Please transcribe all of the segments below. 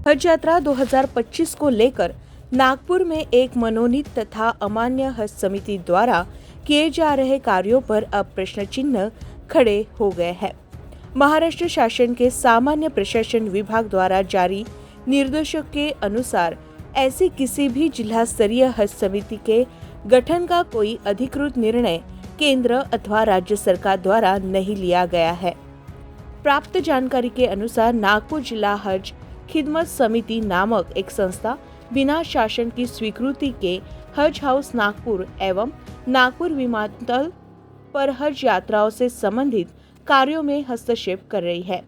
हज यात्रा 2025 को लेकर नागपुर में एक मनोनीत तथा अमान्य हज समिति द्वारा किए जा रहे कार्यों पर अब प्रश्न चिन्ह खड़े हो गए हैं। महाराष्ट्र शासन के सामान्य प्रशासन विभाग द्वारा जारी निर्देशों के अनुसार ऐसी किसी भी जिला स्तरीय हज समिति के गठन का कोई अधिकृत निर्णय केंद्र अथवा राज्य सरकार द्वारा नहीं लिया गया है। प्राप्त जानकारी के अनुसार नागपुर जिला हज खिदमत समिति नामक एक संस्था बिना शासन की स्वीकृति के हज हाउस नागपुर एवं नागपुर विमानतल पर हज यात्राओं से संबंधित कार्यों में हस्तक्षेप कर रही है।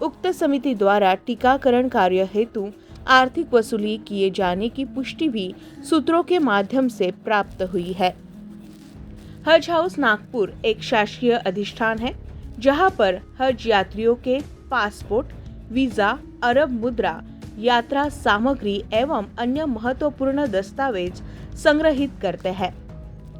उक्त समिति द्वारा टीकाकरण कार्य हेतु आर्थिक वसूली किए जाने की पुष्टि भी सूत्रों के माध्यम से प्राप्त हुई है। हज हाउस नागपुर एक शासकीय अधिष्ठान है, जहां पर हज यात्रियों के पासपोर्ट, वीजा, अरब मुद्रा, यात्रा सामग्री एवं अन्य महत्वपूर्ण दस्तावेज संग्रहित करते हैं।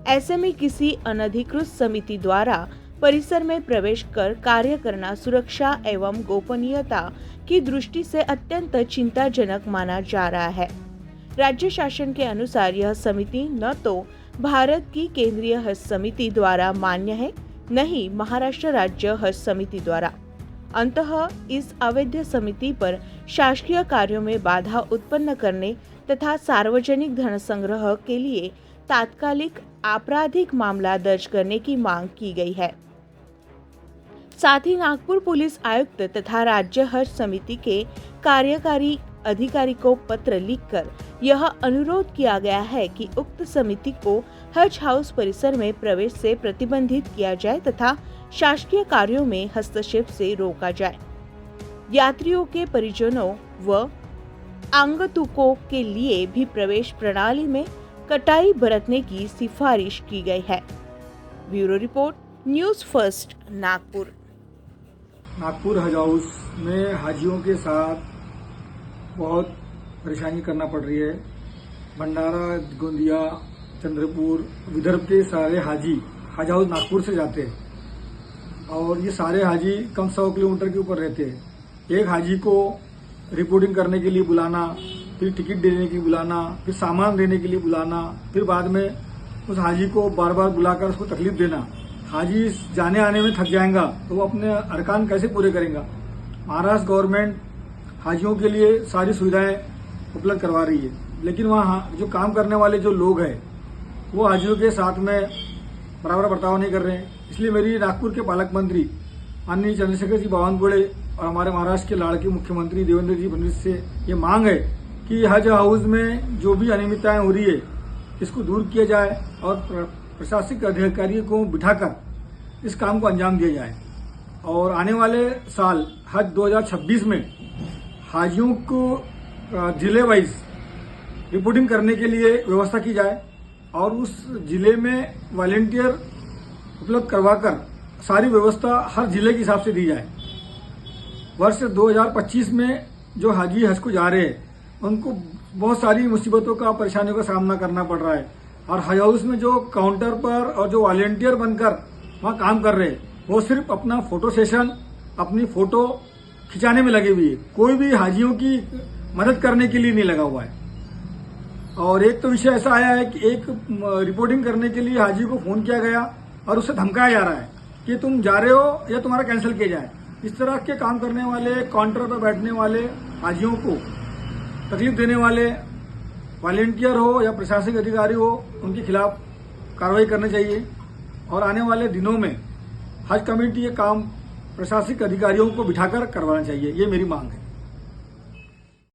ऐसे में किसी अनधिकृत समिति द्वारा परिसर में प्रवेश कर कार्य करना सुरक्षा एवं गोपनीयता की दृष्टि से अत्यंत चिंताजनक माना जा रहा है। राज्य शासन के अनुसार यह समिति न तो भारत की केंद्रीय हज समिति द्वारा मान्य है, न ही महाराष्ट्र राज्य हज समिति द्वारा। अंततः इस अवैध समिति पर शासकीय कार्यों में बाधा उत्पन्न करने तथा सार्वजनिक धन संग्रह के लिए तात्कालिक आपराधिक मामला दर्ज करने की मांग की गई है। साथ ही नागपुर पुलिस आयुक्त तथा राज्य हज समिति के कार्यकारी अधिकारी को पत्र लिखकर यह अनुरोध किया गया है कि उक्त समिति को हज हाउस परिसर में प्रवेश से प्रतिबंधित किया जाए तथा शासकीय कार्यों में हस्तक्षेप से रोका जाए। यात्रियों के परिजनों व आगंतुकों के लिए भी प्रवेश प्रणाली में कटाई बरतने की सिफारिश की गई है। Bureau report, news first, Nagpur. Nagpur हज हाउस में हाजियों के साथ बहुत परेशानी करना पड़ रही है। भंडारा, गोंदिया, चंद्रपुर, विदर्भ के सारे हाजी हज हाउस नागपुर से जाते हैं और ये सारे हाजी कम 100 किलोमीटर के ऊपर रहते हैं। एक हाजी को रिपोर्टिंग करने के लिए बुलाना, फिर टिकट देने के लिए बुलाना, फिर सामान देने के लिए बुलाना, फिर बाद में उस हाजी को बार बार बुलाकर उसको तकलीफ देना। हाजी जाने आने में थक जाएगा तो वो अपने अरकान कैसे पूरे करेंगे। महाराष्ट्र गवर्नमेंट हाजियों के लिए सारी सुविधाएं उपलब्ध करवा रही है, लेकिन वहाँ जो काम करने वाले जो लोग हैं वो हाजियों के साथ में बराबर बर्ताव नहीं कर रहे हैं। इसलिए मेरी नागपुर के पालक मंत्री माननीय चंद्रशेखर जी बावनकुळे और हमारे महाराष्ट्र के लाड़के मुख्यमंत्री देवेंद्र जी फडणवीस से ये मांग है कि हज हाउस में जो भी अनियमितताएं हो रही है इसको दूर किया जाए और प्रशासनिक अधिकारियों को बिठाकर इस काम को अंजाम दिया जाए। और आने वाले साल हज 2026 में हाजियों को जिले वाइज रिपोर्टिंग करने के लिए व्यवस्था की जाए और उस जिले में वॉलंटियर उपलब्ध करवाकर सारी व्यवस्था हर जिले के हिसाब से दी जाए। वर्ष 2025 में जो हाजी हज को जा रहे हैं उनको बहुत सारी मुसीबतों का, परेशानियों का सामना करना पड़ रहा है और हज हाउस में जो काउंटर पर और जो वॉलंटियर बनकर वहाँ काम कर रहे हैं वो सिर्फ अपना फोटो सेशन, अपनी फोटो खिंचाने में लगे हुए है। कोई भी हाजियों की मदद करने के लिए नहीं लगा हुआ है। और एक तो विषय ऐसा आया है कि एक रिपोर्टिंग करने के लिए हाजी को फोन किया गया और उससे धमकाया जा रहा है कि तुम जा रहे हो या तुम्हारा कैंसिल किया जाए। इस तरह के काम करने वाले, काउंटर पर बैठने वाले हाजियों को तकलीफ देने वाले वॉलंटियर हो या प्रशासनिक अधिकारी हो, उनके खिलाफ कार्रवाई करनी चाहिए। और आने वाले दिनों में हज कमेटी ये काम प्रशासनिक अधिकारियों को बिठाकर करवाना चाहिए, ये मेरी मांग है।